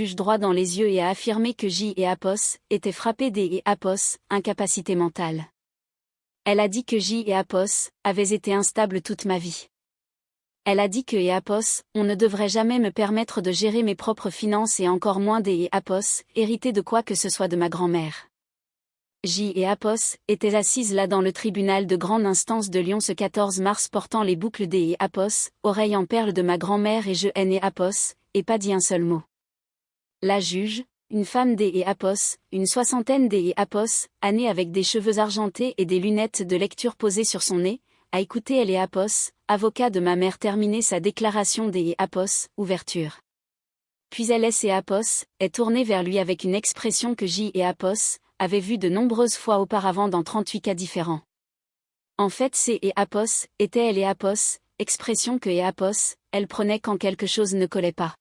juge droit dans les yeux et a affirmé que J. et Apos étaient frappés des Apos, incapacité mentale. Elle a dit que J. et Apos avaient été instables toute ma vie. Elle a dit que Apos, on ne devrait jamais me permettre de gérer mes propres finances et encore moins des Apos, hériter de quoi que ce soit de ma grand-mère. J. et Apos étaient assises là dans le tribunal de grande instance de Lyon ce 14 mars portant les boucles des Apos, oreilles en perles de ma grand-mère et je haine Apos, et pas dit un seul mot. La juge, une femme des Apos, une soixantaine des Apos, née avec des cheveux argentés et des lunettes de lecture posées sur son nez, a écouté elle et Apos, avocat de ma mère terminer sa déclaration des Apos, ouverture. Puis elle et Apos, est tournée vers lui avec une expression que J. et Apos avaient vue de nombreuses fois auparavant dans 38 cas différents. En fait C. et Apos étaient elle et Apos, expression que et Apos, elle prenait quand quelque chose ne collait pas.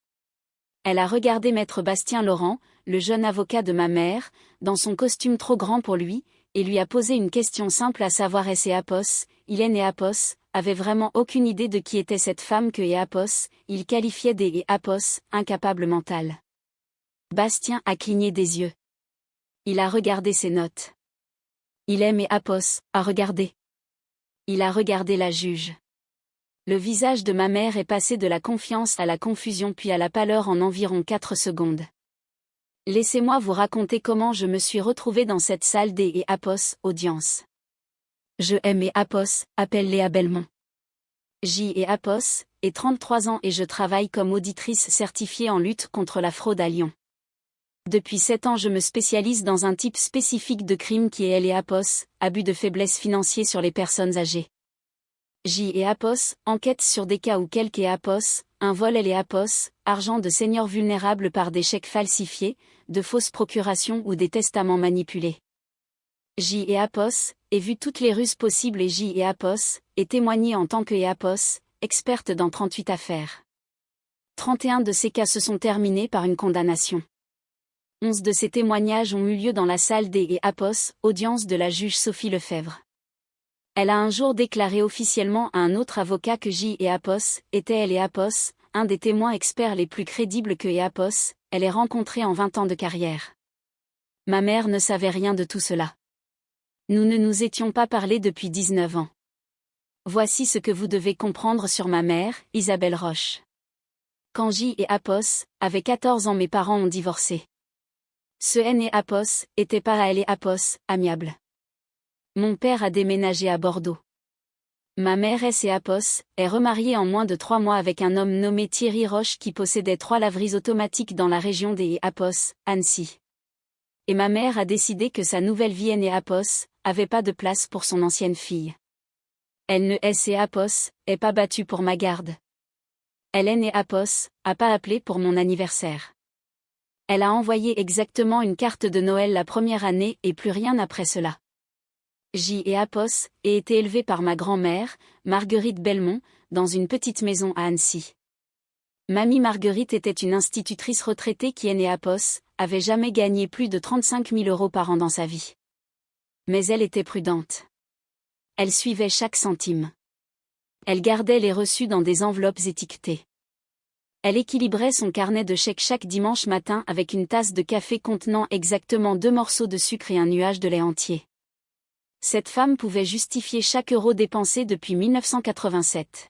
Elle a regardé maître Bastien Laurent, le jeune avocat de ma mère, dans son costume trop grand pour lui, et lui a posé une question simple à savoir est-ce Apos, Hélène et Apos, avait vraiment aucune idée de qui était cette femme que Apos, il qualifiait des Apos, incapable mentale. Bastien a cligné des yeux. Il a regardé ses notes. Il aime Apos, a regardé. Il a regardé la juge. Le visage de ma mère est passé de la confiance à la confusion puis à la pâleur en environ 4 secondes. Laissez-moi vous raconter comment je me suis retrouvée dans cette salle des Apos, audience. Je aime Apos, appelle Léa Belmont. J. et Apos, et 33 ans et je travaille comme auditrice certifiée en lutte contre la fraude à Lyon. Depuis 7 ans je me spécialise dans un type spécifique de crime qui est elle et Apos, abus de faiblesse financier sur les personnes âgées. J. et Apos, enquête sur des cas où quelques Apos, un vol elle et Apos, argent de seniors vulnérables par des chèques falsifiés, de fausses procurations ou des testaments manipulés. J. et Apos, et vu toutes les ruses possibles et J. et Apos, et témoigné en tant que Apos, experte dans 38 affaires. 31 de ces cas se sont terminés par une condamnation. 11 de ces témoignages ont eu lieu dans la salle des Apos, audience de la juge Sophie Lefebvre. Elle a un jour déclaré officiellement à un autre avocat que J. et Apos était elle et Apos, un des témoins experts les plus crédibles que Apos, elle est rencontrée en 20 ans de carrière. Ma mère ne savait rien de tout cela. Nous ne nous étions pas parlé depuis 19 ans. Voici ce que vous devez comprendre sur ma mère, Isabelle Roche. Quand J. et Apos avaient 14 ans mes parents ont divorcé. Ce N et Apos était pas à elle et Apos, amiable. Mon père a déménagé à Bordeaux. Ma mère S. et Apos est remariée en moins de 3 mois avec un homme nommé Thierry Roche qui possédait 3 laveries automatiques dans la région des Apos, Annecy. Et ma mère a décidé que sa nouvelle vie N et Apos avait pas de place pour son ancienne fille. Elle ne S et Apos est pas battue pour ma garde. Elle N et Apos a pas appelé pour mon anniversaire. Elle a envoyé exactement une carte de Noël la première année et plus rien après cela. J. et Apos ait été élevée par ma grand-mère, Marguerite Belmont, dans une petite maison à Annecy. Mamie Marguerite était une institutrice retraitée qui N et Apos avait jamais gagné plus de 35 000 € par an dans sa vie. Mais elle était prudente. Elle suivait chaque centime. Elle gardait les reçus dans des enveloppes étiquetées. Elle équilibrait son carnet de chèques chaque dimanche matin avec une tasse de café contenant exactement 2 morceaux de sucre et un nuage de lait entier. Cette femme pouvait justifier chaque euro dépensé depuis 1987.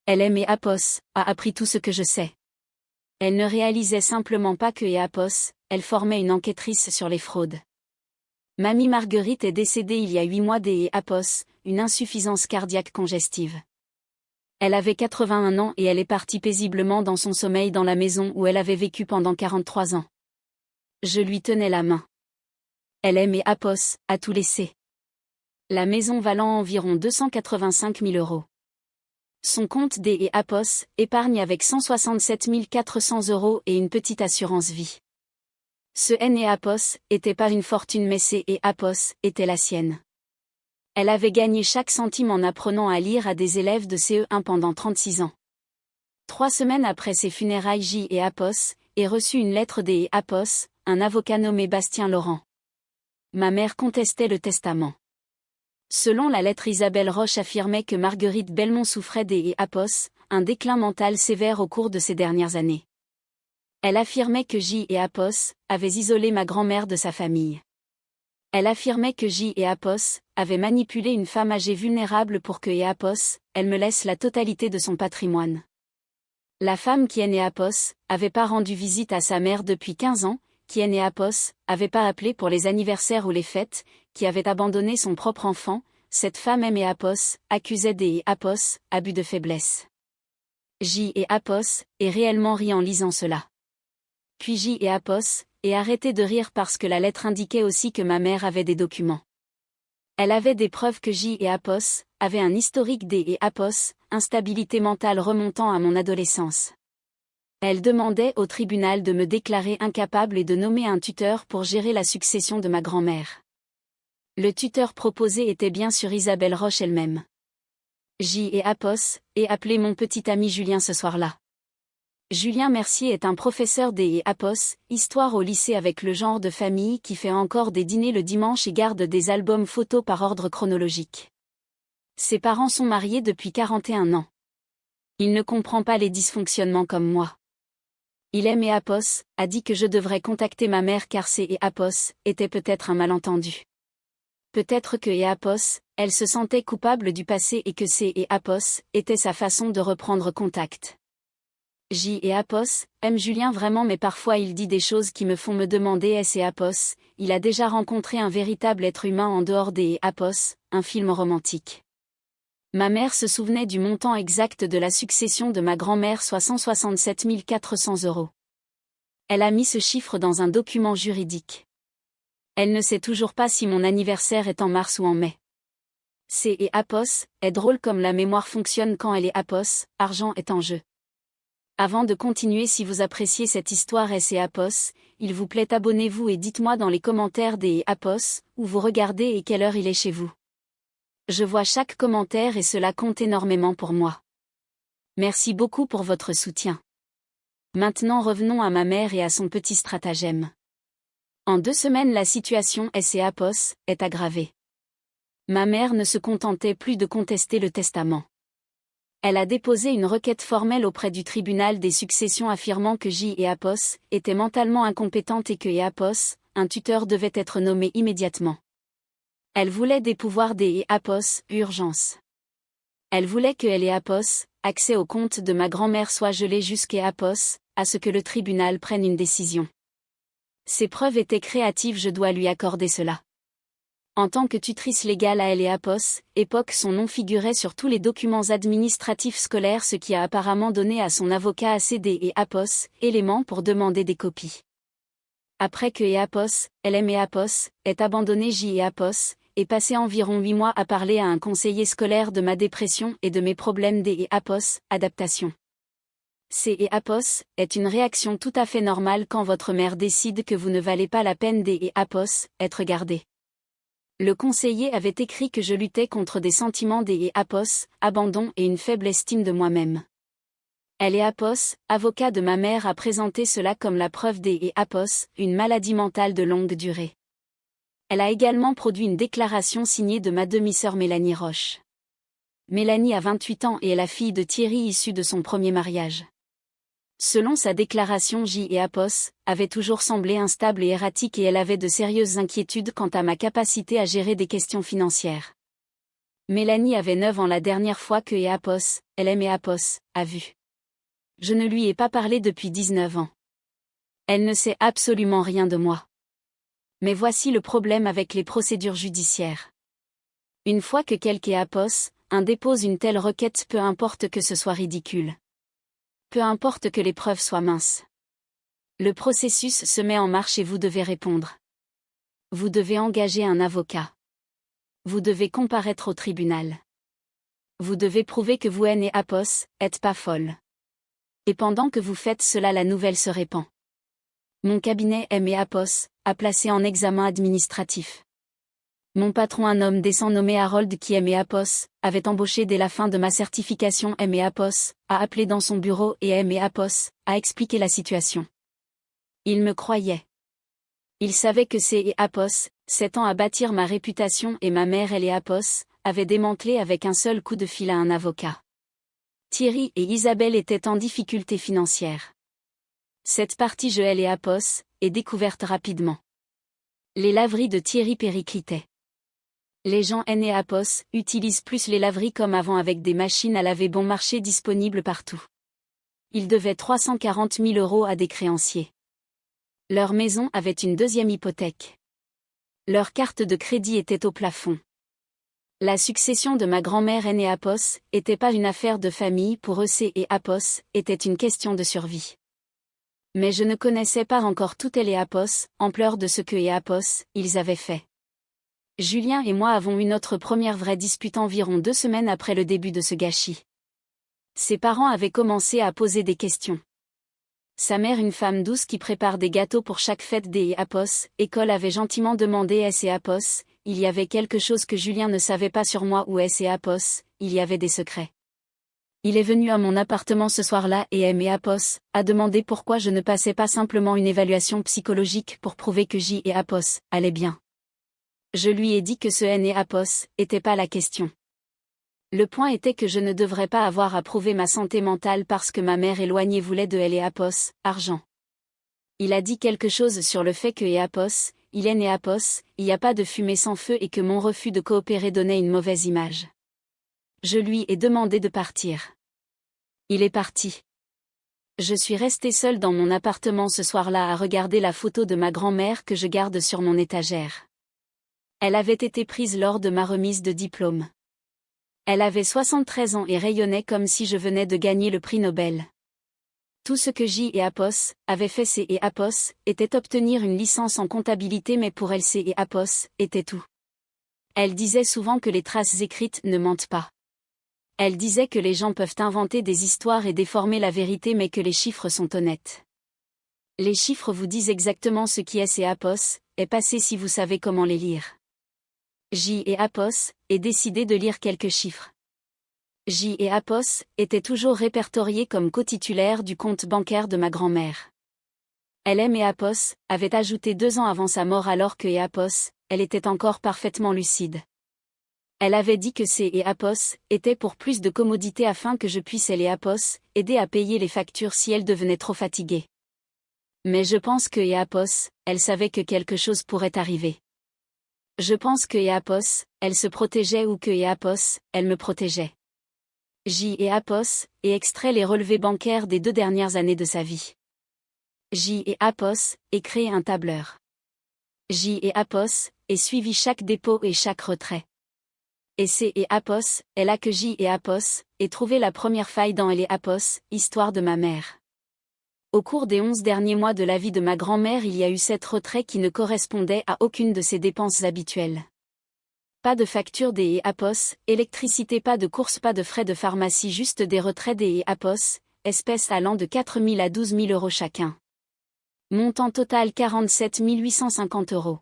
Elle aimait Apos, a appris tout ce que je sais. Elle ne réalisait simplement pas que Apos, elle formait une enquêtrice sur les fraudes. Mamie Marguerite est décédée il y a 8 mois des Apos, une insuffisance cardiaque congestive. Elle avait 81 ans et elle est partie paisiblement dans son sommeil dans la maison où elle avait vécu pendant 43 ans. Je lui tenais la main. Elle aimait Apos, a tout laissé. La maison valant environ 285 000 €. Son compte des Apos épargne avec 167 400 € et une petite assurance vie. Ce N et Apos était pas une fortune mais C et Apos était la sienne. Elle avait gagné chaque centime en apprenant à lire à des élèves de CE1 pendant 36 ans. 3 semaines après ses funérailles J. et Apos ait reçu une lettre des Apos, un avocat nommé Bastien Laurent. Ma mère contestait le testament. Selon la lettre Isabelle Roche affirmait que Marguerite Belmont souffrait des Apos, un déclin mental sévère au cours de ces dernières années. Elle affirmait que J et Apos avaient isolé ma grand-mère de sa famille. Elle affirmait que J et Apos avaient manipulé une femme âgée vulnérable pour que Apos, elle me laisse la totalité de son patrimoine. La femme qui est née Apos avait pas rendu visite à sa mère depuis 15 ans, qui est née Apos avait pas appelé pour les anniversaires ou les fêtes, qui avait abandonné son propre enfant. Cette femme aimée Apos accusait des Apos abus de faiblesse. J et Apos est réellement ri en lisant cela. Puis J et Apos et arrêté de rire parce que la lettre indiquait aussi que ma mère avait des documents. Elle avait des preuves que J et Apos avaient un historique des et Apos, instabilité mentale remontant à mon adolescence. Elle demandait au tribunal de me déclarer incapable et de nommer un tuteur pour gérer la succession de ma grand-mère. Le tuteur proposé était bien sûr Isabelle Roche elle-même. J et Apos et appelé mon petit ami Julien ce soir-là. Julien Mercier est un professeur des Apos, histoire au lycée avec le genre de famille qui fait encore des dîners le dimanche et garde des albums photos par ordre chronologique. Ses parents sont mariés depuis 41 ans. Il ne comprend pas les dysfonctionnements comme moi. Il aime Apos, a dit que je devrais contacter ma mère car c'est Apos était peut-être un malentendu. Peut-être que Apos, elle se sentait coupable du passé et que c'est Apos était sa façon de reprendre contact. J et Apos aime Julien vraiment mais parfois il dit des choses qui me font me demander est-ce Apos, il a déjà rencontré un véritable être humain en dehors des Apos, un film romantique. Ma mère se souvenait du montant exact de la succession de ma grand-mère soit 167 400 €. Elle a mis ce chiffre dans un document juridique. Elle ne sait toujours pas si mon anniversaire est en mars ou en mai. C'est Apos est drôle comme la mémoire fonctionne quand elle est Apos, argent est en jeu. Avant de continuer si vous appréciez cette histoire et Apos, il vous plaît abonnez-vous et dites-moi dans les commentaires des Apos, où vous regardez et quelle heure il est chez vous. Je vois chaque commentaire et cela compte énormément pour moi. Merci beaucoup pour votre soutien. Maintenant revenons à ma mère et à son petit stratagème. En 2 semaines la situation Apos est aggravée. Ma mère ne se contentait plus de contester le testament. Elle a déposé une requête formelle auprès du tribunal des successions affirmant que J et Apos étaient mentalement incompétentes et que Apos, un tuteur devait être nommé immédiatement. Elle voulait des pouvoirs des Apos, urgence. Elle voulait que elle et Apos, accès au compte de ma grand-mère soit gelé jusqu'à Apos, à ce que le tribunal prenne une décision. Ses preuves étaient créatives je dois lui accorder cela. En tant que tutrice légale à elle et Apos, époque son nom figurait sur tous les documents administratifs scolaires ce qui a apparemment donné à son avocat ACD et Apos, éléments pour demander des copies. Après que Apos, elle aime Apos, ait abandonné J et Apos, et passé environ 8 mois à parler à un conseiller scolaire de ma dépression et de mes problèmes des Apos, adaptation. C'est Apos est une réaction tout à fait normale quand votre mère décide que vous ne valez pas la peine des Apos, être gardé. Le conseiller avait écrit que je luttais contre des sentiments des Apos, abandon et une faible estime de moi-même. Elle et Apos, avocat de ma mère a présenté cela comme la preuve des Apos, une maladie mentale de longue durée. Elle a également produit une déclaration signée de ma demi-sœur Mélanie Roche. Mélanie a 28 ans et est la fille de Thierry issue de son premier mariage. Selon sa déclaration J et Apos avait toujours semblé instable et erratique et elle avait de sérieuses inquiétudes quant à ma capacité à gérer des questions financières. Mélanie avait 9 ans la dernière fois que Apos, elle aime Apos, a vu. Je ne lui ai pas parlé depuis 19 ans. Elle ne sait absolument rien de moi. Mais voici le problème avec les procédures judiciaires. Une fois que quelqu'un Apos, un dépose une telle requête peu importe que ce soit ridicule. Peu importe que les preuves soient minces. Le processus se met en marche et vous devez répondre. Vous devez engager un avocat. Vous devez comparaître au tribunal. Vous devez prouver que vous et Apos, êtes pas folle. Et pendant que vous faites cela la nouvelle se répand. Mon cabinet M. Apos, a placé en examen administratif. Mon patron un homme décent nommé Harold qui M. Apos, avait embauché dès la fin de ma certification M. Apos, a appelé dans son bureau et M. Apos, a expliqué la situation. Il me croyait. Il savait que c'est Apos, 7 ans à bâtir ma réputation et ma mère elle et Apos, avait démantelé avec un seul coup de fil à un avocat. Thierry et Isabelle étaient en difficulté financière. Cette partie je elle et Apos est découverte rapidement. Les laveries de Thierry Périclitet. Les gens N et Apos utilisent plus les laveries comme avant avec des machines à laver bon marché disponibles partout. Ils devaient 340 000 € à des créanciers. Leur maison avait une deuxième hypothèque. Leur carte de crédit était au plafond. La succession de ma grand-mère N et Apos était pas une affaire de famille pour eux, C et Apos était une question de survie. Mais je ne connaissais pas encore tout elle et Apos, ampleur de ce que et Apos, ils avaient fait. Julien et moi avons eu notre première vraie dispute environ 2 semaines après le début de ce gâchis. Ses parents avaient commencé à poser des questions. Sa mère, une femme douce qui prépare des gâteaux pour chaque fête des Apos, école, avait gentiment demandé S et Apos, il y avait quelque chose que Julien ne savait pas sur moi ou S et Apos, il y avait des secrets. Il est venu à mon appartement ce soir-là et M et Apos a demandé pourquoi je ne passais pas simplement une évaluation psychologique pour prouver que J et Apos allaient bien. Je lui ai dit que ce N et Apos était pas la question. Le point était que je ne devrais pas avoir à prouver ma santé mentale parce que ma mère éloignée voulait de elle et Apos, argent. Il a dit quelque chose sur le fait que et Apos, il est né Apos, il n'y a pas de fumée sans feu et que mon refus de coopérer donnait une mauvaise image. Je lui ai demandé de partir. Il est parti. Je suis restée seule dans mon appartement ce soir-là à regarder la photo de ma grand-mère que je garde sur mon étagère. Elle avait été prise lors de ma remise de diplôme. Elle avait 73 ans et rayonnait comme si je venais de gagner le prix Nobel. Tout ce que J et Apos avaient fait C et Apos était obtenir une licence en comptabilité, mais pour elle C et Apos était tout. Elle disait souvent que les traces écrites ne mentent pas. Elle disait que les gens peuvent inventer des histoires et déformer la vérité, mais que les chiffres sont honnêtes. Les chiffres vous disent exactement ce qui est C et Apos est passé si vous savez comment les lire. J et Apos est décidé de lire quelques chiffres. J et Apos étaient toujours répertoriés comme co-titulaires du compte bancaire de ma grand-mère. LM et Apos avaient ajouté 2 ans avant sa mort, alors que et Apos, elle était encore parfaitement lucide. Elle avait dit que C et Apos étaient pour plus de commodité afin que je puisse elle et Apos aider à payer les factures si elle devenait trop fatiguée. Mais je pense que et Apos, elle savait que quelque chose pourrait arriver. Je pense que et Apos, elle se protégeait ou que et Apos, elle me protégeait. J et Apos et extrait les relevés bancaires des 2 dernières années de sa vie. J et Apos et créé un tableur. J et Apos et suivi chaque dépôt et chaque retrait. Et C et Apos est là que J et Apos et trouvé la première faille dans elle et Apos, histoire de ma mère. Au cours des 11 derniers mois de la vie de ma grand-mère, il y a eu 7 retraits qui ne correspondaient à aucune de ses dépenses habituelles. Pas de facture des et Apos, électricité, pas de courses, pas de frais de pharmacie, juste des retraits des et Apos, espèces allant de 4 000 à 12 000 € chacun. Montant total 47 850 €.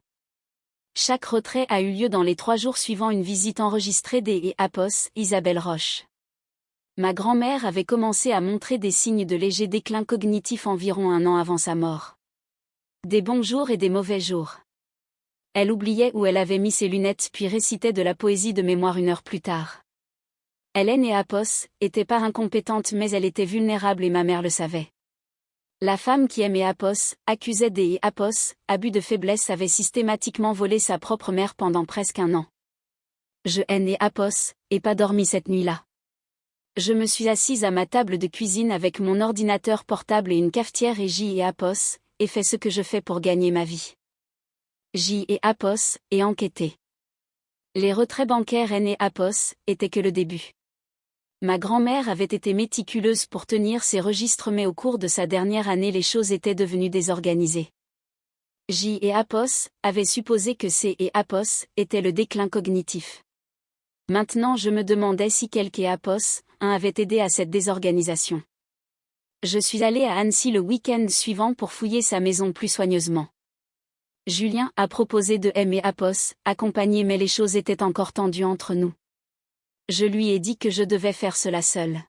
Chaque retrait a eu lieu dans les 3 jours suivant une visite enregistrée des et Apos, Isabelle Roche. Ma grand-mère avait commencé à montrer des signes de léger déclin cognitif environ 1 an avant sa mort. Des bons jours et des mauvais jours. Elle oubliait où elle avait mis ses lunettes puis récitait de la poésie de mémoire 1 heure plus tard. Hélène et Apos était pas incompétente, mais elle était vulnérable et ma mère le savait. La femme qui aimait Apos, accusait des et Apos, abus de faiblesse, avait systématiquement volé sa propre mère pendant presque 1 an. Je haine et Apos, et pas dormi cette nuit-là. Je me suis assise à ma table de cuisine avec mon ordinateur portable et une cafetière et J et Apos, et fait ce que je fais pour gagner ma vie. J et Apos, et enquêté. Les retraits bancaires N et Apos étaient que le début. Ma grand-mère avait été méticuleuse pour tenir ses registres, mais au cours de sa dernière année les choses étaient devenues désorganisées. J et Apos avaient supposé que C et Apos était le déclin cognitif. Maintenant je me demandais si quelque et Apos, un avait aidé à cette désorganisation. Je suis allée à Annecy le week-end suivant pour fouiller sa maison plus soigneusement. Julien a proposé de M et Apos accompagner, mais les choses étaient encore tendues entre nous. Je lui ai dit que je devais faire cela seule.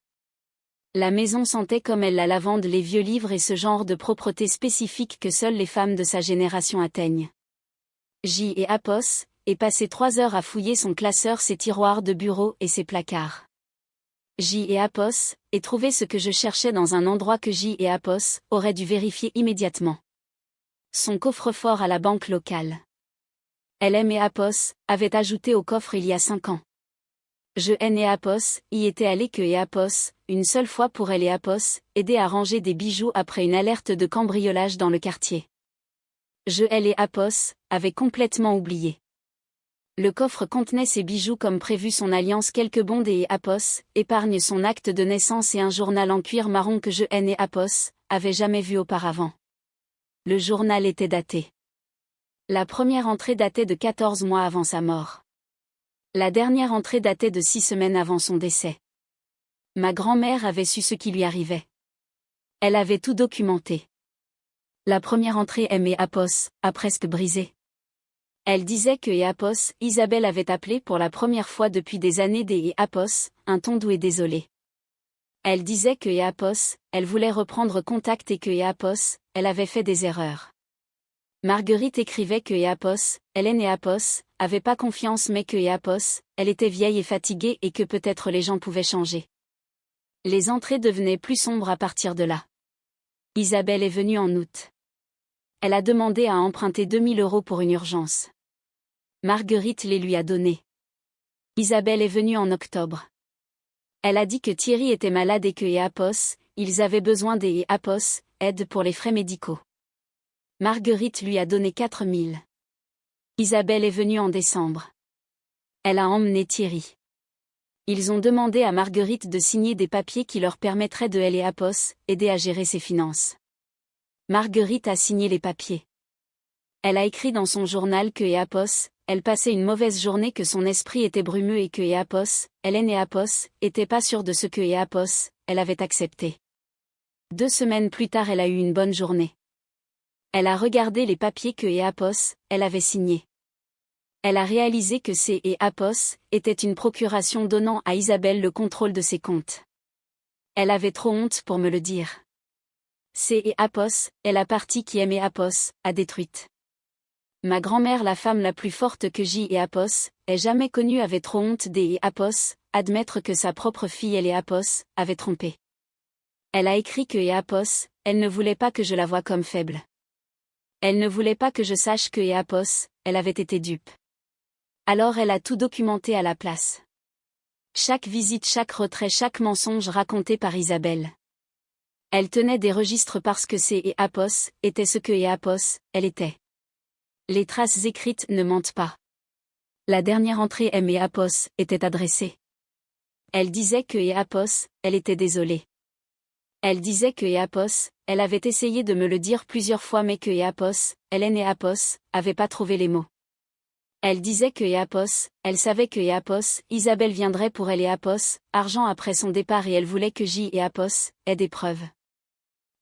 La maison sentait comme elle la lavande, les vieux livres et ce genre de propreté spécifique que seules les femmes de sa génération atteignent. J et Apos et passé 3 heures à fouiller son classeur, ses tiroirs de bureau et ses placards. J et Apos, et trouvé ce que je cherchais dans un endroit que J et Apos auraient dû vérifier immédiatement. Son coffre-fort à la banque locale. LM et Apos avaient ajouté au coffre il y a 5 ans. Je N et Apos y étaient allés que et Apos, une seule fois pour elle et Apos, aider à ranger des bijoux après une alerte de cambriolage dans le quartier. Je elle et Apos avaient complètement oublié. Le coffre contenait ses bijoux comme prévu, son alliance, quelques bonds et Apos, épargne, son acte de naissance et un journal en cuir marron que je N et Apos avaient jamais vu auparavant. Le journal était daté. La première entrée datait de 14 mois avant sa mort. La dernière entrée datait de 6 semaines avant son décès. Ma grand-mère avait su ce qui lui arrivait. Elle avait tout documenté. La première entrée M et Apos a presque brisé. Elle disait que et Apos, Isabelle avait appelé pour la première fois depuis des années des et Apos, un ton doux et désolé. Elle disait que et Apos, elle voulait reprendre contact et que et Apos, elle avait fait des erreurs. Marguerite écrivait que et Apos, Hélène et Apos, avaient pas confiance mais que et Apos, elle était vieille et fatiguée et que peut-être les gens pouvaient changer. Les entrées devenaient plus sombres à partir de là. Isabelle est venue en août. Elle a demandé à emprunter 2000 € pour une urgence. Marguerite les lui a donnés. Isabelle est venue en octobre. Elle a dit que Thierry était malade et que et Apos, ils avaient besoin des et Apos, aide pour les frais médicaux. Marguerite lui a donné 4000. Isabelle est venue en décembre. Elle a emmené Thierry. Ils ont demandé à Marguerite de signer des papiers qui leur permettraient de elle et Apos, aider à gérer ses finances. Marguerite a signé les papiers. Elle a écrit dans son journal que et Apos, elle passait une mauvaise journée, que son esprit était brumeux et que et Apos, Hélène et Apos, étaient pas sûrs de ce que et Apos, elle avait accepté. 2 semaines plus tard, elle a eu une bonne journée. Elle a regardé les papiers que et Apos, elle avait signés. Elle a réalisé que C et Apos était une procuration donnant à Isabelle le contrôle de ses comptes. Elle avait trop honte pour me le dire. C et Apos est la partie qui aimait Apos, a détruite. Ma grand-mère, la femme la plus forte que J et Apos ait jamais connue, avait trop honte des et Apos, admettre que sa propre fille elle et Apos avait trompé. Elle a écrit que et Apos, elle ne voulait pas que je la voie comme faible. Elle ne voulait pas que je sache que et Apos, elle avait été dupe. Alors elle a tout documenté à la place. Chaque visite, chaque retrait, chaque mensonge raconté par Isabelle. Elle tenait des registres parce que C et Apos était ce que et Apos, elle était. Les traces écrites ne mentent pas. La dernière entrée M et Apos était adressée. Elle disait que et Apos, elle était désolée. Elle disait que et Apos, elle avait essayé de me le dire plusieurs fois mais que et Apos, Hélène et Apos, avaient pas trouvé les mots. Elle disait que et Apos, elle savait que et Apos, Isabelle viendrait pour elle et Apos, argent après son départ et elle voulait que J et Apos aient des preuves.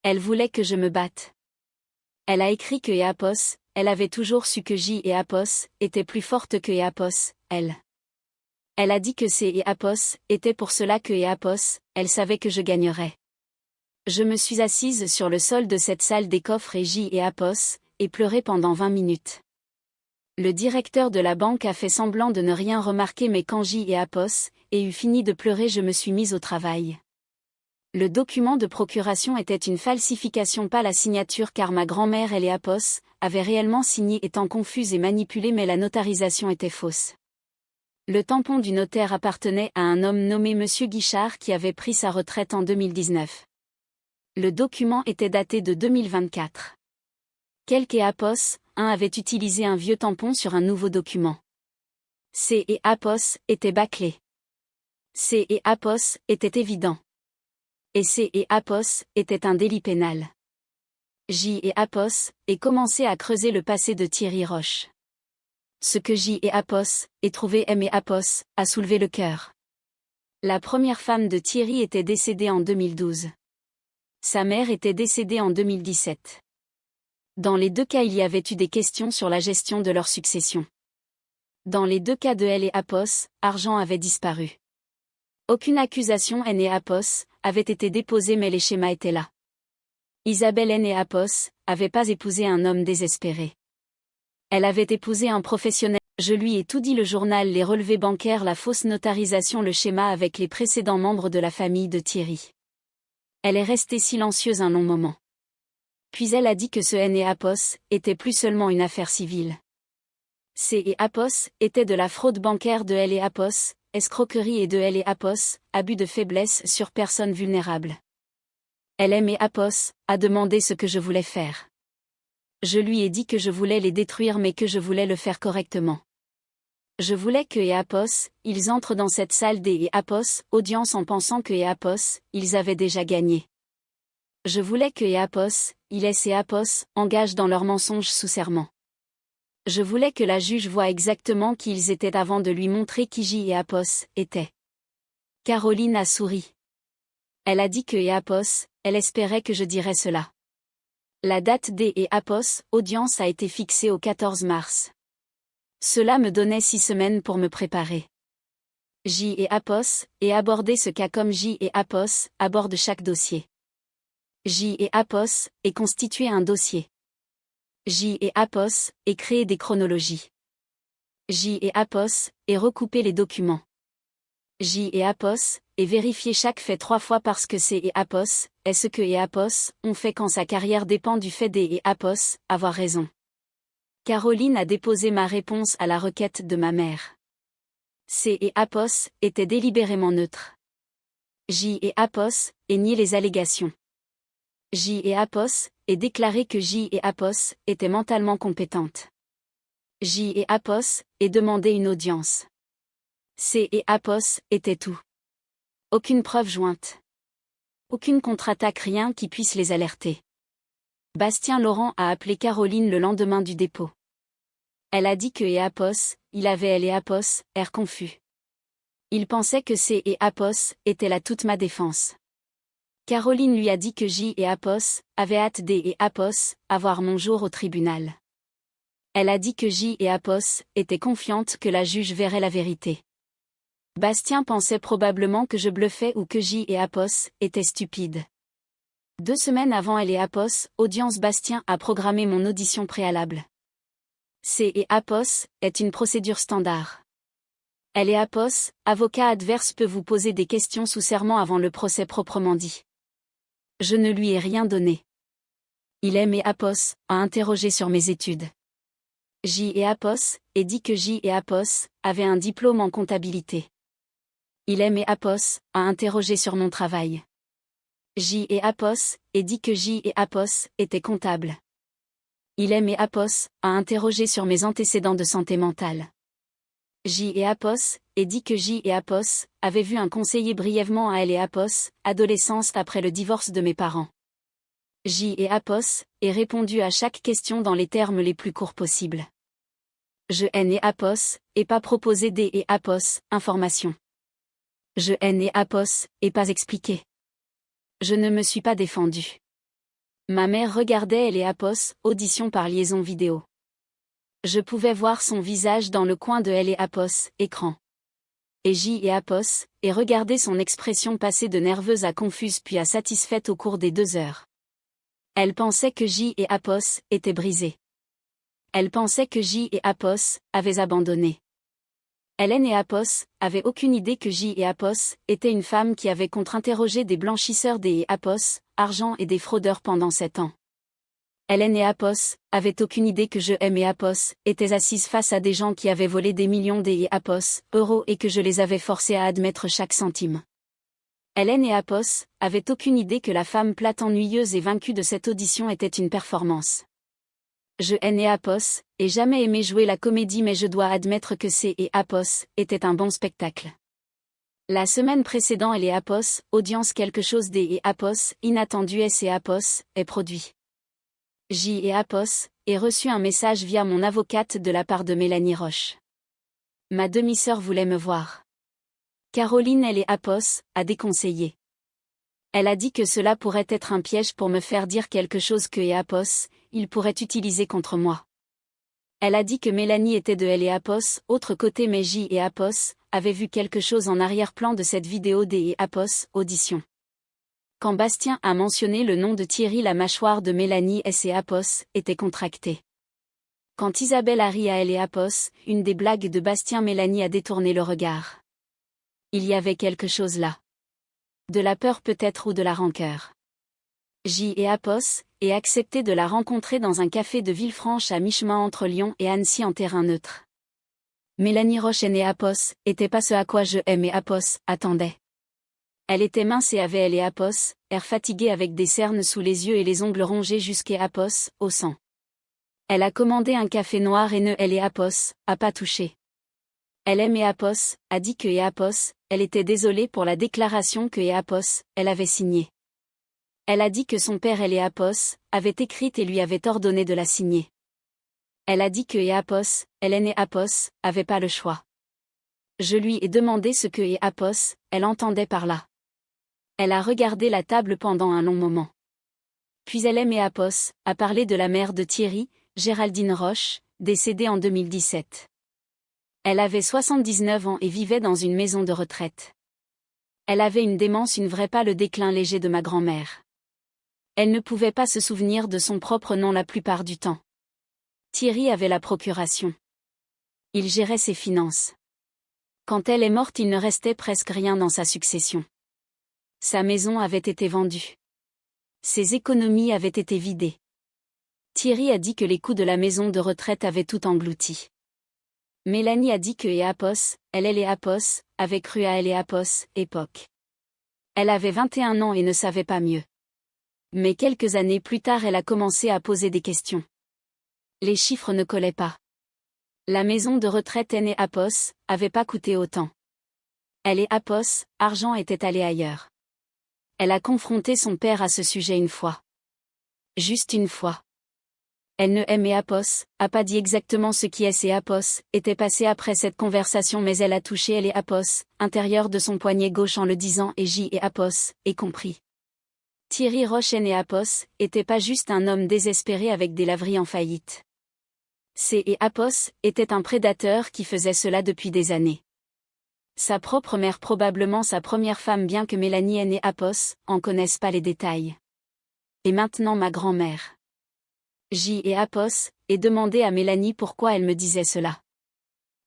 Elle voulait que je me batte. Elle a écrit que et Apos, elle avait toujours su que J et Apos étaient plus fortes que et Apos, elle. Elle a dit que C et Apos étaient pour cela que et Apos, elle savait que je gagnerais. Je me suis assise sur le sol de cette salle des coffres et J et Apos, et pleurai pendant 20 minutes. Le directeur de la banque a fait semblant de ne rien remarquer mais quand J et Apos eut fini de pleurer, je me suis mise au travail. Le document de procuration était une falsification, pas la signature, car ma grand-mère et les Apos avaient réellement signé étant confuse et manipulée mais la notarisation était fausse. Le tampon du notaire appartenait à un homme nommé Monsieur Guichard qui avait pris sa retraite en 2019. Le document était daté de 2024. Quelques Apos, un avait utilisé un vieux tampon sur un nouveau document. C et Apos étaient bâclés. C et Apos était évident. Et C et Apos était un délit pénal. J et Apos aient commencé à creuser le passé de Thierry Roche. Ce que J et Apos aient trouvé M et Apos a soulevé le cœur. La première femme de Thierry était décédée en 2012. Sa mère était décédée en 2017. Dans les 2 cas, il y avait eu des questions sur la gestion de leur succession. Dans les 2 cas de elle et Apos, argent avait disparu. Aucune accusation N et Apos avait été déposée mais les schémas étaient là. Isabelle N et Apos n'avait pas épousé un homme désespéré. Elle avait épousé un professionnel. Je lui ai tout dit, le journal, les relevés bancaires, la fausse notarisation, le schéma avec les précédents membres de la famille de Thierry. Elle est restée silencieuse un long moment. Puis elle a dit que ce N&Apos était plus seulement une affaire civile. C&Apos était de la fraude bancaire, de L&Apos, escroquerie, et de L&Apos, abus de faiblesse sur personnes vulnérables. L&Apos a demandé ce que je voulais faire. Je lui ai dit que je voulais les détruire, mais que je voulais le faire correctement. Je voulais que E-Apos, ils entrent dans cette salle des E-Apos, audience, en pensant que E-Apos, ils avaient déjà gagné. Je voulais que E-Apos, ils laissent E-Apos, engagent dans leurs mensonges sous serment. Je voulais que la juge voie exactement qui ils étaient avant de lui montrer qui J-E-Apos était. Caroline a souri. Elle a dit que E-Apos, elle espérait que je dirais cela. La date des E-Apos, audience, a été fixée au 14 mars. Cela me donnait 6 semaines pour me préparer. J-E-Apos, et aborder ce cas comme J-E-Apos, aborde chaque dossier. J-E-Apos, et constituer un dossier. J-E-Apos, et créer des chronologies. J-E-Apos, et recouper les documents. J-E-Apos, et vérifier chaque fait 3 fois, parce que c'est E-Apos, est ce que E-Apos ont fait quand sa carrière dépend du fait des E-Apos, avoir raison. Caroline a déposé ma réponse à la requête de ma mère. C-E-Apos était délibérément neutre. J-E-Apos et nié les allégations. J-E-Apos et déclaré que J-E-Apos était mentalement compétente. J-E-Apos et demandé une audience. C-E-Apos était tout. Aucune preuve jointe. Aucune contre-attaque, rien qui puisse les alerter. Bastien Laurent a appelé Caroline le lendemain du dépôt. Elle a dit que E-Apos, il avait L-E-Apos, air confus. Il pensait que C-E-Apos était là toute ma défense. Caroline lui a dit que J-E-Apos avait hâte d'E-Apos avoir mon jour au tribunal. Elle a dit que J-E-Apos était confiante que la juge verrait la vérité. Bastien pensait probablement que je bluffais ou que J-E-Apos était stupide. 2 semaines avant L-E-Apos, audience, Bastien a programmé mon audition préalable. C-E-Apos est une procédure standard. L-E-Apos, avocat adverse, peut vous poser des questions sous serment avant le procès proprement dit. Je ne lui ai rien donné. Il aime E-Apos, a interrogé sur mes études. J-E-Apos, et dit que J-E-Apos avait un diplôme en comptabilité. Il aime E-Apos, a interrogé sur mon travail. J-E-Apos, et dit que J-E-Apos était comptable. Il aime E-Apos, a interrogé sur mes antécédents de santé mentale. J-E-Apos, et dit que J-E-Apos avait vu un conseiller brièvement à L-E-Apos, adolescence, après le divorce de mes parents. J-E-Apos, et répondu à chaque question dans les termes les plus courts possibles. Je N-E-Apos, et pas proposé D-E-Apos, information. Je N-E-Apos, et pas expliqué. Je ne me suis pas défendu. Ma mère regardait L-E-Apos, audition par liaison vidéo. Je pouvais voir son visage dans le coin de L-E-Apos, écran. Et J-E-Apos, et regarder son expression passer de nerveuse à confuse puis à satisfaite au cours des 2 heures. Elle pensait que J-E-Apos était brisé. Elle pensait que J-E-Apos avait abandonné. L-E-Apos avait aucune idée que J-E-Apos était une femme qui avait contre-interrogé des blanchisseurs des E-Apos, argent et des fraudeurs pendant 7 ans. L-E-Apos avait aucune idée que je E-Apos était assise face à des gens qui avaient volé des millions des E-Apos, euros, et que je les avais forcés à admettre chaque centime. L-E-Apos avait aucune idée que la femme plate, ennuyeuse et vaincue de cette audition était une performance. Je N-E-Apos ai jamais aimé jouer la comédie, mais je dois admettre que C-E-Apos était un bon spectacle. La semaine précédente, L-E-Apos, audience, quelque chose des E-Apos, inattendu S-E-Apos, est produit. J-E-Apos ai reçu un message via mon avocate de la part de Mélanie Roche. Ma demi-sœur voulait me voir. Caroline L-E-Apos a déconseillé. Elle a dit que cela pourrait être un piège pour me faire dire quelque chose que E-Apos, il pourrait utiliser contre moi. Elle a dit que Mélanie était de L-E-Apos, autre côté, mais J-E-Apos avait vu quelque chose en arrière-plan de cette vidéo des E-Apos, audition. Quand Bastien a mentionné le nom de Thierry, la mâchoire de Mélanie S-E-Apos était contractée. Quand Isabelle a ri à elle et Apos, une des blagues de Bastien, Mélanie a détourné le regard. Il y avait quelque chose là. De la peur peut-être ou de la rancœur. J et Apos, et accepté de la rencontrer dans un café de Villefranche à mi-chemin entre Lyon et Annecy en terrain neutre. Mélanie Roche et Apos, était pas ce à quoi je et Apos attendait. Elle était mince et avait elle et Apos, air fatigué avec des cernes sous les yeux et les ongles rongés jusqu'à Apos, au sang. Elle a commandé un café noir et elle et Apos, a pas touché. Elle aimait Apos, a dit que Apos, elle était désolée pour la déclaration que Apos, elle avait signée. Elle a dit que son père elle et Apos, avait écrite et lui avait ordonné de la signer. Elle a dit que Apos, elle et Apos, avait pas le choix. Je lui ai demandé ce que Apos, elle entendait par là. Elle a regardé la table pendant un long moment. Puis elle aimait Apos, a parlé de la mère de Thierry, Géraldine Roche, décédée en 2017. Elle avait 79 ans et vivait dans une maison de retraite. Elle avait une démence, une vraie, pas le déclin léger de ma grand-mère. Elle ne pouvait pas se souvenir de son propre nom la plupart du temps. Thierry avait la procuration. Il gérait ses finances. Quand elle est morte, il ne restait presque rien dans sa succession. Sa maison avait été vendue. Ses économies avaient été vidées. Thierry a dit que les coûts de la maison de retraite avaient tout englouti. Mélanie a dit que Apos, elle et Apos, avait cru à elle et Apos, époque. Elle avait 21 ans et ne savait pas mieux. Mais quelques années plus tard, elle a commencé à poser des questions. Les chiffres ne collaient pas. La maison de retraite et Apos, avait pas coûté autant. Elle et Apos, argent était allé ailleurs. Elle a confronté son père à ce sujet une fois. Juste une fois. Elle ne aimait Apos, a pas dit exactement ce qui est et Apos, était passé après cette conversation, mais elle a touché elle et Apos, intérieur de son poignet gauche en le disant et J et Apos, et compris. Thierry Roche et Apos, était pas juste un homme désespéré avec des laveries en faillite. C et Apos, était un prédateur qui faisait cela depuis des années. Sa propre mère, probablement sa première femme, bien que Mélanie et Apos, en connaissent pas les détails. Et maintenant ma grand-mère. J et Apos, et demandé à Mélanie pourquoi elle me disait cela.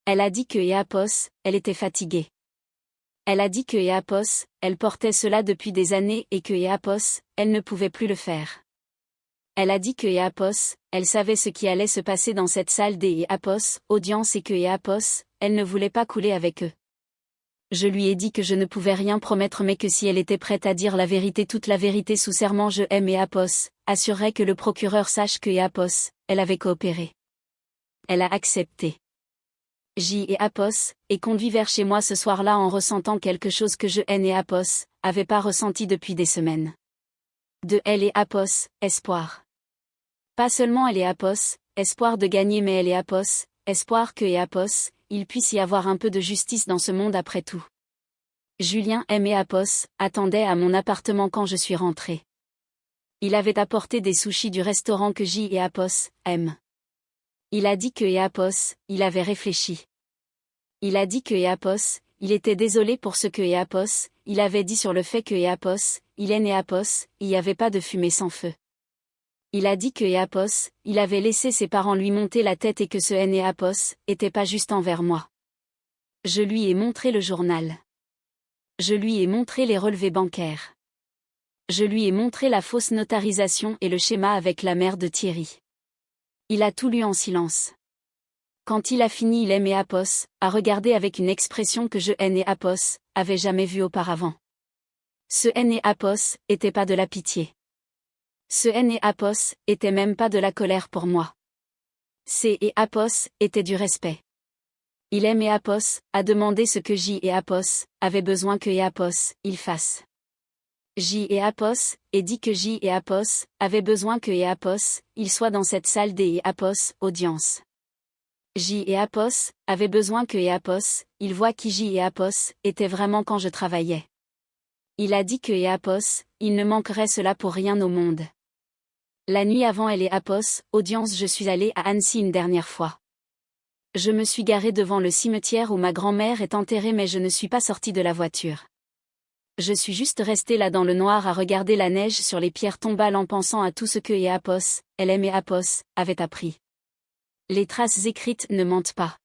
Elle a dit que Apos, elle était fatiguée. Elle a dit que Apos, elle portait cela depuis des années et que Apos, elle ne pouvait plus le faire. Elle a dit que Apos, elle savait ce qui allait se passer dans cette salle des Apos, audience, et que Apos, elle ne voulait pas couler avec eux. Je lui ai dit que je ne pouvais rien promettre, mais que si elle était prête à dire la vérité, toute la vérité sous serment, je aime Apos, assurerait que le procureur sache que Apos, elle avait coopéré. Elle a accepté. J et Apos, et conduit vers chez moi ce soir-là en ressentant quelque chose que je et Apos, avait pas ressenti depuis des semaines. De elle et Apos, espoir. Pas seulement elle et Apos, espoir de gagner, mais elle et Apos, espoir que Apos, il puisse y avoir un peu de justice dans ce monde après tout. Julien et Apos, attendait à mon appartement quand je suis rentrée. Il avait apporté des sushis du restaurant que J et Apos aiment. Il a dit que Apos, il avait réfléchi. Il a dit que Apos, il était désolé pour ce que Apos, il avait dit sur le fait que Apos, il est Apos, il n'y avait pas de fumée sans feu. Il a dit que Apos, il avait laissé ses parents lui monter la tête et que ce Apos, était pas juste envers moi. Je lui ai montré le journal. Je lui ai montré les relevés bancaires. Je lui ai montré la fausse notarisation et le schéma avec la mère de Thierry. Il a tout lu en silence. Quand il a fini, il aimait Apos, a regardé avec une expression que je et Apos, avait jamais vue auparavant. Ce et Apos, était pas de la pitié. Ce et Apos, était même pas de la colère pour moi. C et Apos, était du respect. Il aimait Apos, a demandé ce que J et Apos, avaient besoin que Apos, il fasse. J et Apos, et dit que J et Apos, avaient besoin que Apos, il soit dans cette salle des Apos, audience. J et Apos, avaient besoin que Apos, il voit qui J et Apos, était vraiment quand je travaillais. Il a dit que Apos, il ne manquerait cela pour rien au monde. La nuit avant elle et Apos, audience, je suis allée à Annecy une dernière fois. Je me suis garée devant le cimetière où ma grand-mère est enterrée, mais je ne suis pas sortie de la voiture. Je suis juste restée là dans le noir à regarder la neige sur les pierres tombales en pensant à tout ce que Apos, elle aimait Apos, avait appris. Les traces écrites ne mentent pas.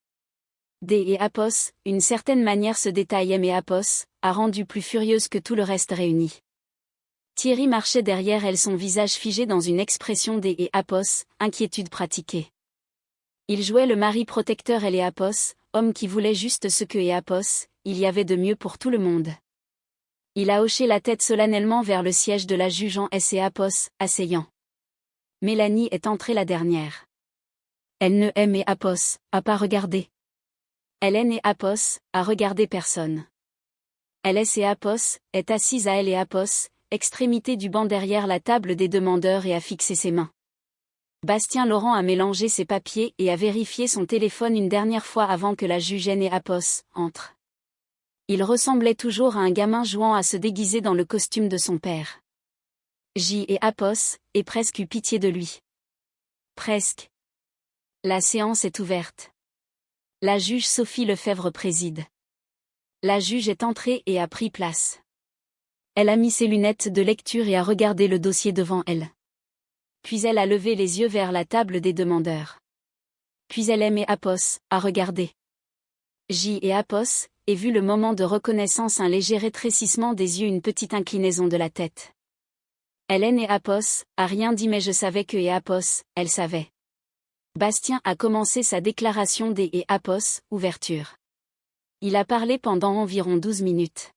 D et Apos, une certaine manière ce détail M et Apos, a rendu plus furieuse que tout le reste réuni. Thierry marchait derrière elle, son visage figé dans une expression D et Apos, inquiétude pratiquée. Il jouait le mari protecteur elle et Apos, homme qui voulait juste ce que et Apos, il y avait de mieux pour tout le monde. Il a hoché la tête solennellement vers le siège de la juge en S et Apos, asseyant. Mélanie est entrée la dernière. Elle ne aime et Apos, a pas regardé. Hélène et Apos, a regardé personne. Elle et Apos, est assise à elle et Apos, extrémité du banc derrière la table des demandeurs et a fixé ses mains. Bastien Laurent a mélangé ses papiers et a vérifié son téléphone une dernière fois avant que la juge et Apos entre. Il ressemblait toujours à un gamin jouant à se déguiser dans le costume de son père. J et Apos, et presque eu pitié de lui. Presque. La séance est ouverte. La juge Sophie Lefebvre préside. La juge est entrée et a pris place. Elle a mis ses lunettes de lecture et a regardé le dossier devant elle. Puis elle a levé les yeux vers la table des demandeurs. Puis elle aimait Apos, a regardé. J et Apos, et vu le moment de reconnaissance, un léger rétrécissement des yeux, une petite inclinaison de la tête. Hélène et Apos, a rien dit mais je savais que et Apos, elle savait. Bastien a commencé sa déclaration des et Apos, ouverture. Il a parlé pendant environ 12 minutes.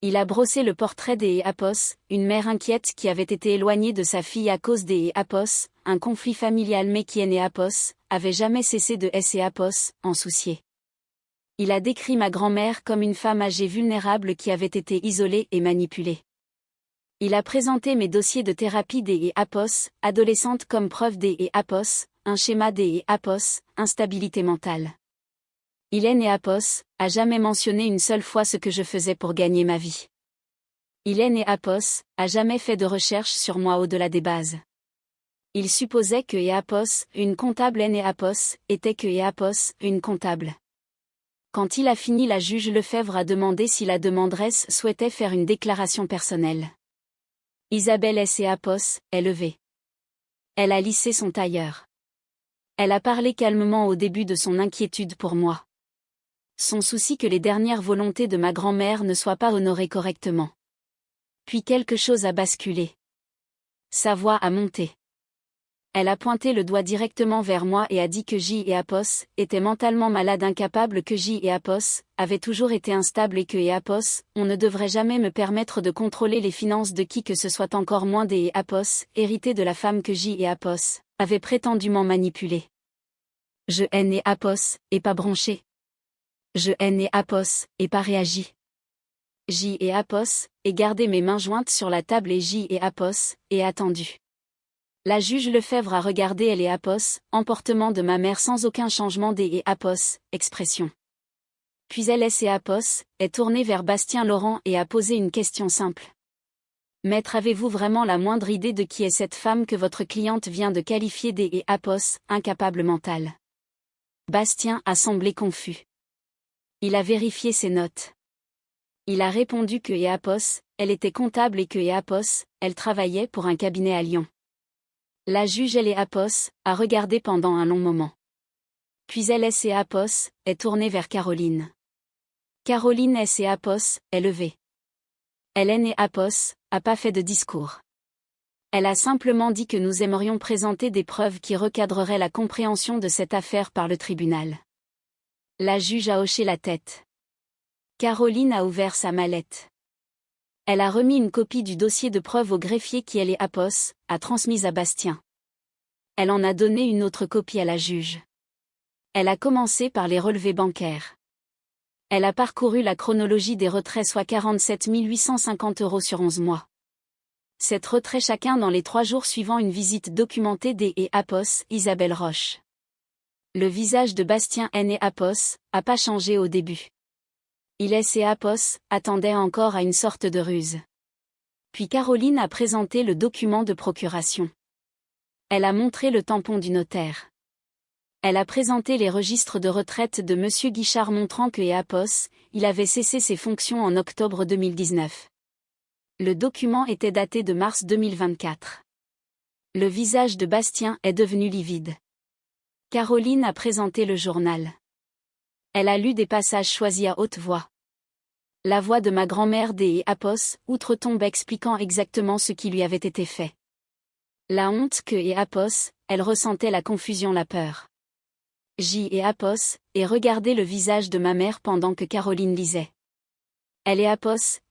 Il a brossé le portrait des Apos, une mère inquiète qui avait été éloignée de sa fille à cause des Apos, un conflit familial mais qui et Apos, avait jamais cessé de S et Apos, en soucier. Il a décrit ma grand-mère comme une femme âgée vulnérable qui avait été isolée et manipulée. Il a présenté mes dossiers de thérapie des et Apos, adolescente comme preuve des et Apos, un schéma des et Apos, instabilité mentale. Hélène et Apos, a jamais mentionné une seule fois ce que je faisais pour gagner ma vie. Hélène et Apos, a jamais fait de recherche sur moi au-delà des bases. Il supposait que et Apos, une comptable et Apos, était que et Apos, une comptable. Quand il a fini, la juge Lefebvre a demandé si la demanderesse souhaitait faire une déclaration personnelle. Isabelle S. et Apos, est levée. Elle a lissé son tailleur. Elle a parlé calmement au début de son inquiétude pour moi. Son souci que les dernières volontés de ma grand-mère ne soient pas honorées correctement. Puis quelque chose a basculé. Sa voix a monté. Elle a pointé le doigt directement vers moi et a dit que J et Apos étaient mentalement malades, incapables, que J et Apos avaient toujours été instables et que et Apos, on ne devrait jamais me permettre de contrôler les finances de qui que ce soit, encore moins des et Apos, hérité de la femme que J et Apos avaient prétendument manipulée. Je haine et Apos, et pas bronché. Je haine et Apos, et pas réagi. J et Apos, et gardé mes mains jointes sur la table et J et Apos, et attendu. La juge Lefebvre a regardé elle et Apos, emportement de ma mère sans aucun changement des et Apos, expression. Puis elle et Apos, est tournée vers Bastien Laurent et a posé une question simple. Maître, avez-vous vraiment la moindre idée de qui est cette femme que votre cliente vient de qualifier des et Apos, incapable mentale? Bastien a semblé confus. Il a vérifié ses notes. Il a répondu que et Apos, elle était comptable et que et Apos, elle travaillait pour un cabinet à Lyon. La juge elle et Apos, a regardé pendant un long moment. Puis elle et Apos, est tournée vers Caroline. Caroline et Apos, est levée. Hélène et Apos, a pas fait de discours. Elle a simplement dit que nous aimerions présenter des preuves qui recadreraient la compréhension de cette affaire par le tribunal. La juge a hoché la tête. Caroline a ouvert sa mallette. Elle a remis une copie du dossier de preuve au greffier qui elle et Apos, a transmise à Bastien. Elle en a donné une autre copie à la juge. Elle a commencé par les relevés bancaires. Elle a parcouru la chronologie des retraits, soit 47 850 € sur 11 mois. 7 retraits chacun dans les 3 jours suivant une visite documentée des et Apos, Isabelle Roche. Le visage de Bastien N et Apos, a pas changé au début. Il et Apos, attendait encore à une sorte de ruse. Puis Caroline a présenté le document de procuration. Elle a montré le tampon du notaire. Elle a présenté les registres de retraite de Monsieur Guichard montrant que et Apos, il avait cessé ses fonctions en octobre 2019. Le document était daté de mars 2024. Le visage de Bastien est devenu livide. Caroline a présenté le journal. Elle a lu des passages choisis à haute voix. La voix de ma grand-mère D. outre-tombe expliquant exactement ce qui lui avait été fait. La honte que elle ressentait, la confusion, la peur. Et regardait le visage de ma mère pendant que Caroline lisait. Elle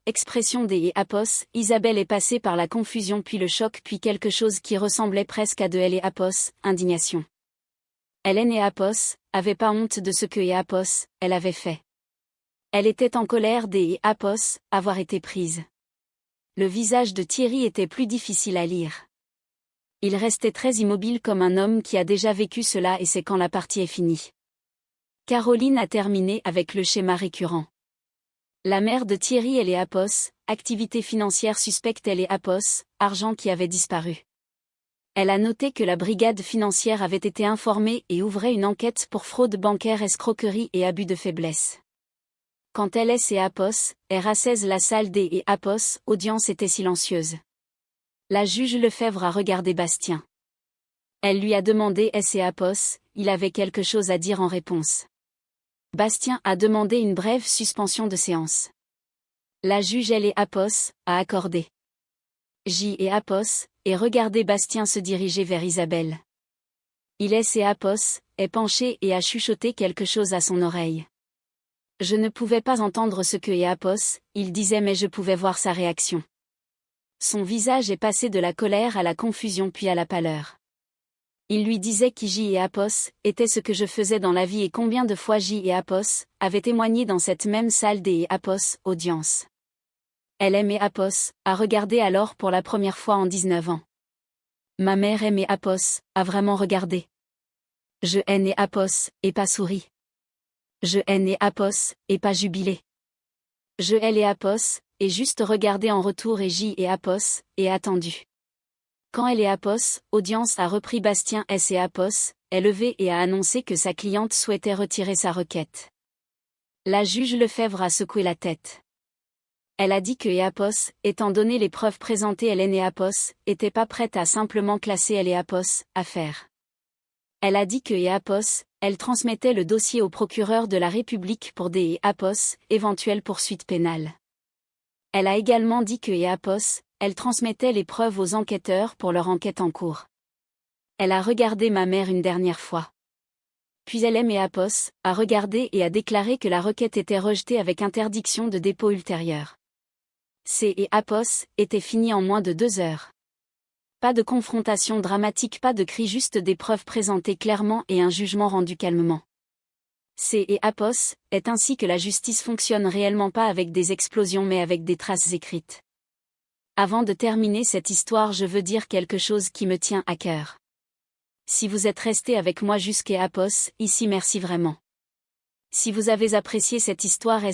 expression des Isabelle est passée par la confusion puis le choc puis quelque chose qui ressemblait presque à de indignation. Elle avait pas honte de ce que elle avait fait. Elle était en colère des avoir été prise. Le visage de Thierry était plus difficile à lire. Il restait très immobile comme un homme qui a déjà vécu cela et sait quand la partie est finie. Caroline a terminé avec le schéma récurrent. La mère de Thierry elle est activité financière suspecte elle est argent qui avait disparu. Elle a noté que la brigade financière avait été informée et ouvrait une enquête pour fraude bancaire, escroquerie et abus de faiblesse. Quand elle R16 la salle des audience était silencieuse. La juge Lefebvre a regardé Bastien. Elle lui a demandé il avait quelque chose à dire en réponse. Bastien a demandé une brève suspension de séance. La juge a accordé. Et regardé Bastien se diriger vers Isabelle. Il est penché et a chuchoté quelque chose à son oreille. Je ne pouvais pas entendre ce que il disait mais je pouvais voir sa réaction. Son visage est passé de la colère à la confusion puis à la pâleur. Il lui disait qui était ce que je faisais dans la vie et combien de fois avait témoigné dans cette même salle des audience. Elle aimait a regardé alors pour la première fois en 19 ans. Ma mère aimait a vraiment regardé. Je haine et pas souri. Je haine et pas jubilé. Je hais et juste regardé en retour et attendu. Quand elle est audience a repris Bastien est levé et a annoncé que sa cliente souhaitait retirer sa requête. La juge Lefebvre a secoué la tête. Elle a dit que étant donné les preuves présentées elle était pas prête à simplement classer elle affaire. Elle a dit que elle transmettait le dossier au procureur de la République pour des éventuelles poursuites pénales. Elle a également dit que elle transmettait les preuves aux enquêteurs pour leur enquête en cours. Elle a regardé ma mère une dernière fois. Puis elle a regardé et a déclaré que la requête était rejetée avec interdiction de dépôt ultérieure. Était fini en moins de 2 heures. Pas de confrontation dramatique, pas de cri, juste des preuves présentées clairement et un jugement rendu calmement. Est ainsi que la justice fonctionne réellement, pas avec des explosions mais avec des traces écrites. Avant de terminer cette histoire, je veux dire quelque chose qui me tient à cœur. Si vous êtes resté avec moi jusqu'à ici, merci vraiment. Si vous avez apprécié cette histoire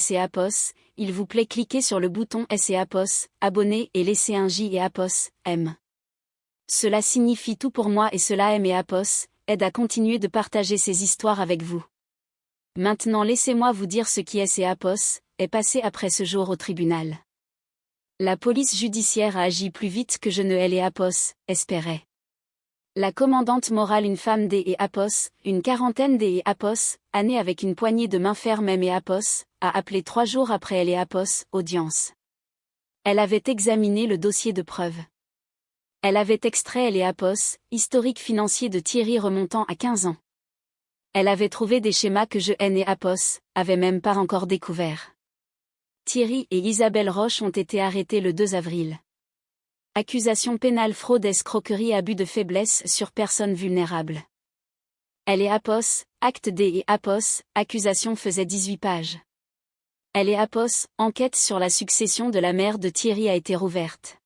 il vous plaît, cliquez sur le bouton abonner et laissez un j'aime. Cela signifie tout pour moi et cela aide à continuer de partager ces histoires avec vous. Maintenant laissez-moi vous dire ce qui est passé après ce jour au tribunal. La police judiciaire a agi plus vite que je ne espérais. La commandante morale, une femme des une quarantaine des années avec une poignée de main ferme a appelé 3 jours après elle audience. Elle avait examiné le dossier de preuve. Elle avait extrait elle historique financier de Thierry remontant à 15 ans. Elle avait trouvé des schémas que je avait même pas encore découvert. Thierry et Isabelle Roche ont été arrêtés le 2 avril. Accusation pénale, fraude, escroquerie, abus de faiblesse sur personnes vulnérables. Elle est acte des accusation faisait 18 pages. Elle est enquête sur la succession de la mère de Thierry a été rouverte.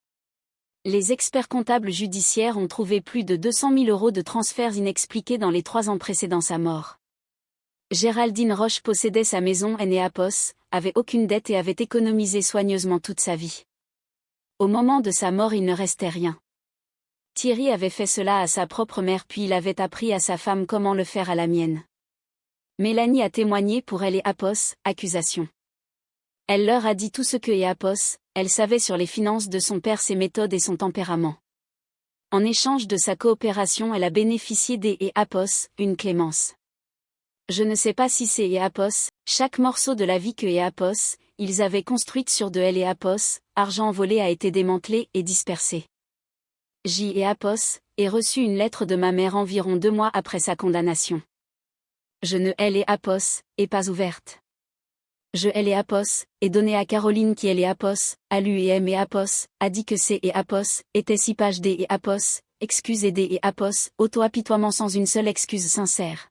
Les experts comptables judiciaires ont trouvé plus de 200 000 € de transferts inexpliqués dans les 3 ans précédant sa mort. Géraldine Roche possédait sa maison avait aucune dette et avait économisé soigneusement toute sa vie. Au moment de sa mort il ne restait rien. Thierry avait fait cela à sa propre mère puis il avait appris à sa femme comment le faire à la mienne. Mélanie a témoigné pour elle accusation. Elle leur a dit tout ce que elle savait sur les finances de son père, ses méthodes et son tempérament. En échange de sa coopération, elle a bénéficié des et Apos, une clémence. Je ne sais pas si c'est et Apos, chaque morceau de la vie que et Apos, ils avaient construite sur de elle et Apos, argent volé a été démantelé et dispersé. J et Apos, ai reçu une lettre de ma mère environ 2 mois après sa condamnation. Je ne elle et Apos, est pas ouverte. Je elle et Apos, ai donné à Caroline qui elle et Apos, a lu et aime et Apos, a dit que c'est et Apos, était 6 pages des et Apos, excuse et des et Apos, auto-apitoiement sans une seule excuse sincère.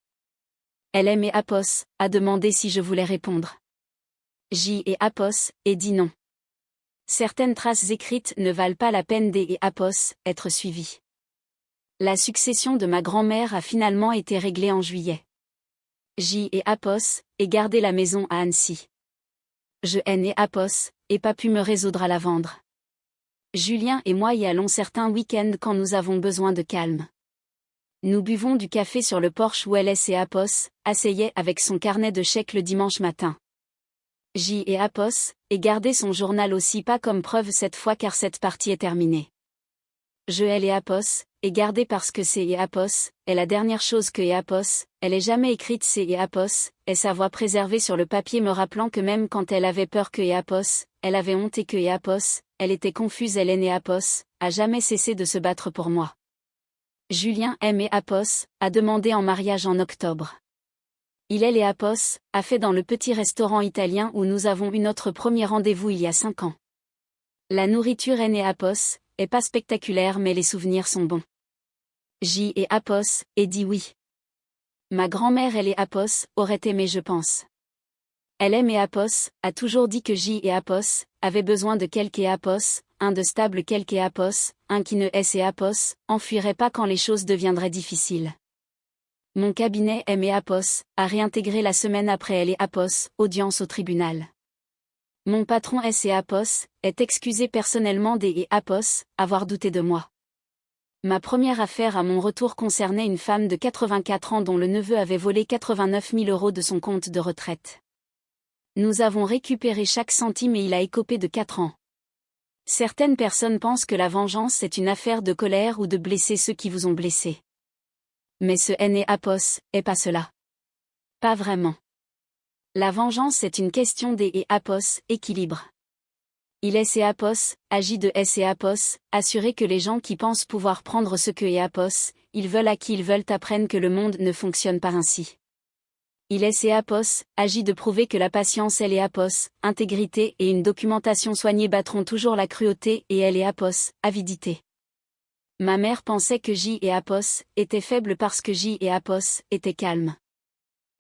Elle aime et Apos, a demandé si je voulais répondre. J et Apos, et dit non. Certaines traces écrites ne valent pas la peine des et Apos, être suivies. La succession de ma grand-mère a finalement été réglée en juillet. J et Apos, ai gardé la maison à Annecy. Je N et Apos, ai pas pu me résoudre à la vendre. Julien et moi y allons certains week-ends quand nous avons besoin de calme. Nous buvons du café sur le porche où LS et Apos, asseyait avec son carnet de chèques le dimanche matin. J et Apos, ai gardé son journal aussi pas comme preuve cette fois car cette partie est terminée. Je elle et Apos, ai gardé parce que c'est et Apos, est la dernière chose que et Apos, elle est jamais écrite c'est et Apos, est sa voix préservée sur le papier me rappelant que même quand elle avait peur que et Apos, elle avait honte et que et Apos, elle était confuse elle et Apos, a jamais cessé de se battre pour moi. Julien aime et Apos, a demandé en mariage en octobre. Il elle et Apos, a fait dans le petit restaurant italien où nous avons eu notre premier rendez-vous il y a 5 ans. La nourriture et Apos, est pas spectaculaire mais les souvenirs sont bons. J et Apos, et dit oui. Ma grand-mère elle et Apos, aurait aimé je pense. Elle aime et Apos, a toujours dit que J et Apos, avaient besoin de quelque et Apos, un de stable quelque et Apos, un qui ne est et Apos, enfuirait pas quand les choses deviendraient difficiles. Mon cabinet aime et Apos, a réintégré la semaine après elle et Apos, audience au tribunal. Mon patron S et Apos, est excusé personnellement des et Apos, avoir douté de moi. Ma première affaire à mon retour concernait une femme de 84 ans dont le neveu avait volé 89 000 € de son compte de retraite. Nous avons récupéré chaque centime et il a écopé de 4 ans. Certaines personnes pensent que la vengeance est une affaire de colère ou de blesser ceux qui vous ont blessé. Mais ce N et Apos, est pas cela. Pas vraiment. La vengeance est une question des et Apos, équilibre. Il est et Apos, agit de S et Apos, assurer que les gens qui pensent pouvoir prendre ce que et Apos, ils veulent à qui ils veulent apprennent que le monde ne fonctionne pas ainsi. Il est et Apos, agit de prouver que la patience elle et Apos, intégrité et une documentation soignée battront toujours la cruauté et elle et Apos, avidité. Ma mère pensait que J et Apos, étaient faibles parce que J et Apos, étaient calmes.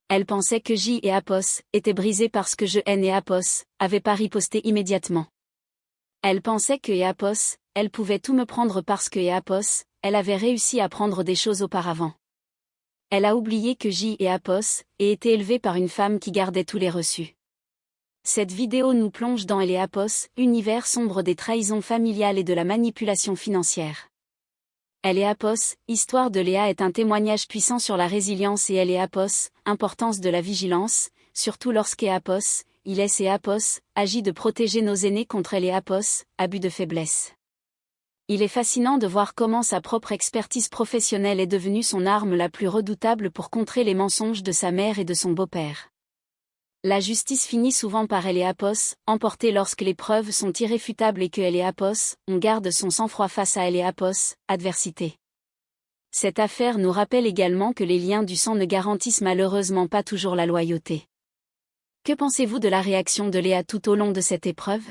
Elle pensait que J et Apos, étaient brisés parce que je N et Apos, avaient pas riposté immédiatement. Elle pensait que et Apos, elle pouvait tout me prendre parce que et Apos, elle avait réussi à prendre des choses auparavant. Elle a oublié que J et Apos, aient été élevés par une femme qui gardait tous les reçus. Cette vidéo nous plonge dans elle et Apos, univers sombre des trahisons familiales et de la manipulation financière. Elle et Apos, histoire de Léa est un témoignage puissant sur la résilience et elle et Apos, importance de la vigilance, surtout lorsqu'est Apos, il est et Apos, agit de protéger nos aînés contre elle et Apos, abus de faiblesse. Il est fascinant de voir comment sa propre expertise professionnelle est devenue son arme la plus redoutable pour contrer les mensonges de sa mère et de son beau-père. La justice finit souvent par elle et Apos, emportée lorsque les preuves sont irréfutables et que elle et Apos, on garde son sang-froid face à elle et Apos, adversité. Cette affaire nous rappelle également que les liens du sang ne garantissent malheureusement pas toujours la loyauté. Que pensez-vous de la réaction de Léa tout au long de cette épreuve?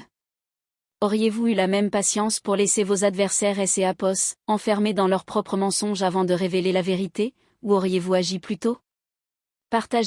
Auriez-vous eu la même patience pour laisser vos adversaires et Apos, enfermés dans leurs propres mensonges avant de révéler la vérité, ou auriez-vous agi plus tôt? Partagez